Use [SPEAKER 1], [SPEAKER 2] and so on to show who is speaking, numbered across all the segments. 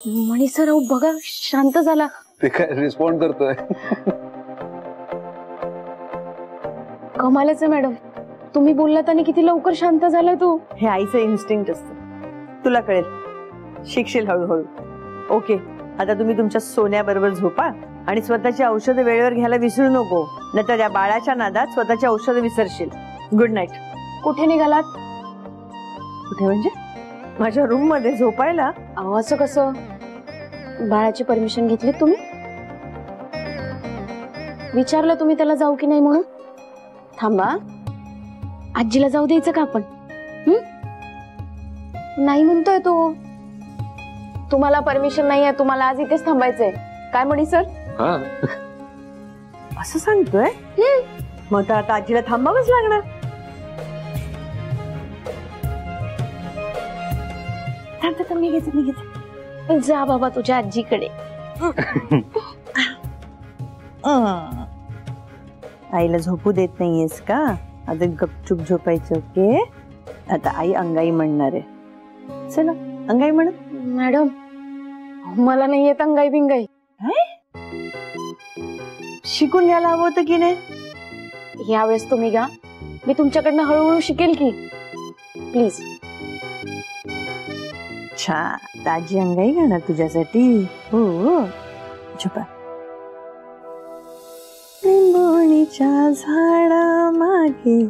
[SPEAKER 1] मणी सर अहो बघा शांत झाला.
[SPEAKER 2] ते काय रिस्पॉन्ड करतोय.
[SPEAKER 1] कमालच आहे मॅडम, तुम्ही बोललात आणि किती लवकर शांत झालाय तू.
[SPEAKER 3] हे आईचं इन्स्टिंक्ट असतं, तुला कळेल, शिकशील हळूहळू. ओके, आता तुम्ही तुमच्या सोन्याबरोबर झोपा आणि स्वतःची औषधं वेळेवर घ्यायला विसरू नको, नाहीतर या बाळाच्या नादात स्वतःची औषधं विसरशील. Good night.
[SPEAKER 1] कुठे निघालात?
[SPEAKER 3] कुठे म्हणजे? माझ्या रूम मध्ये झोपायला.
[SPEAKER 1] अहो असं कसं, बाळाची परमिशन घेतली तुम्ही? विचारलं तुम्ही त्याला जाऊ की नाही म्हणून? थांबा, आजीला जाऊ द्यायचं का आपण? नाही म्हणतोय तो. तुम्हाला परमिशन नाही आहे, तुम्हाला आज इथेच थांबायचंय. काय म्हणी सर?
[SPEAKER 3] असं सांगतोय? मग तर आता आजीला थांबावंच लागणार. मी घेते.
[SPEAKER 1] जा बाबा तुझ्या आजीकडे.
[SPEAKER 3] आईला झोपू देत नाहीयेस का? आता गपचूप झोपायचं. ओके, आता आई अंगाई म्हणणार आहे. चला अंगाई म्हण.
[SPEAKER 1] मॅडम मला नाही येत अंगाई बिंगाई.
[SPEAKER 3] शिकून घ्यायला हवं होतं की नाही?
[SPEAKER 1] यावेळेस तुम्ही घ्या, मी तुमच्याकडनं हळूहळू शिकेल की. प्लीज.
[SPEAKER 3] छान, ताजी अंगाई गाणार तुझ्यासाठी. हो झोपा. लिंबोणीच्या झाडा मागे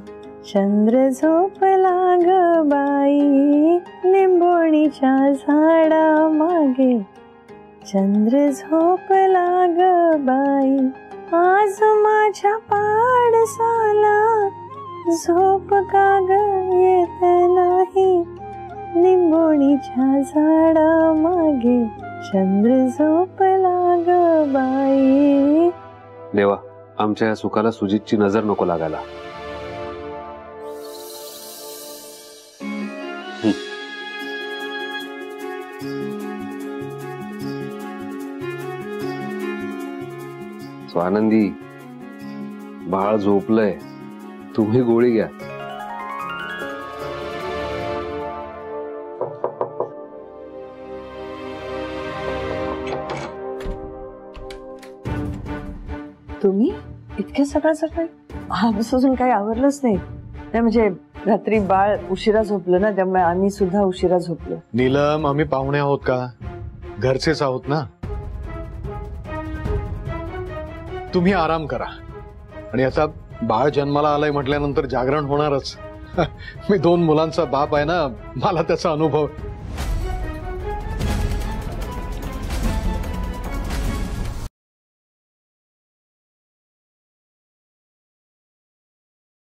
[SPEAKER 3] चंद्र झोपला ग बाई. लिंबोणीच्या झाडा मागे चंद्र झोपला ग बाई. आज माझ्या पाडसाला झोप का ग येत नाही. लिंबोणीच्या झाडा मागे चंद्र झोपला ग बाई.
[SPEAKER 2] देवा, आमच्या या सुखाला सुजितची नजर नको लागायला. स्वानंदी, बाळ झोपलंय, तुम्ही गोळी घ्या.
[SPEAKER 3] तुम्ही इतक्या सकाळ सकाळी? अजून काही आवरलंच नाही. म्हणजे रात्री बाळ उशिरा झोपलं ना, त्यामुळे आम्ही सुद्धा उशिरा झोपलो.
[SPEAKER 4] नीलम, आम्ही पाहुणे आहोत का? घरचेच आहोत ना. तुम्ही आराम करा. आणि आता बाळ जन्माला आलंय म्हटल्यानंतर जागरण होणारच. मी 2 मुलांचा बाप आहे ना, मला त्याचा अनुभव.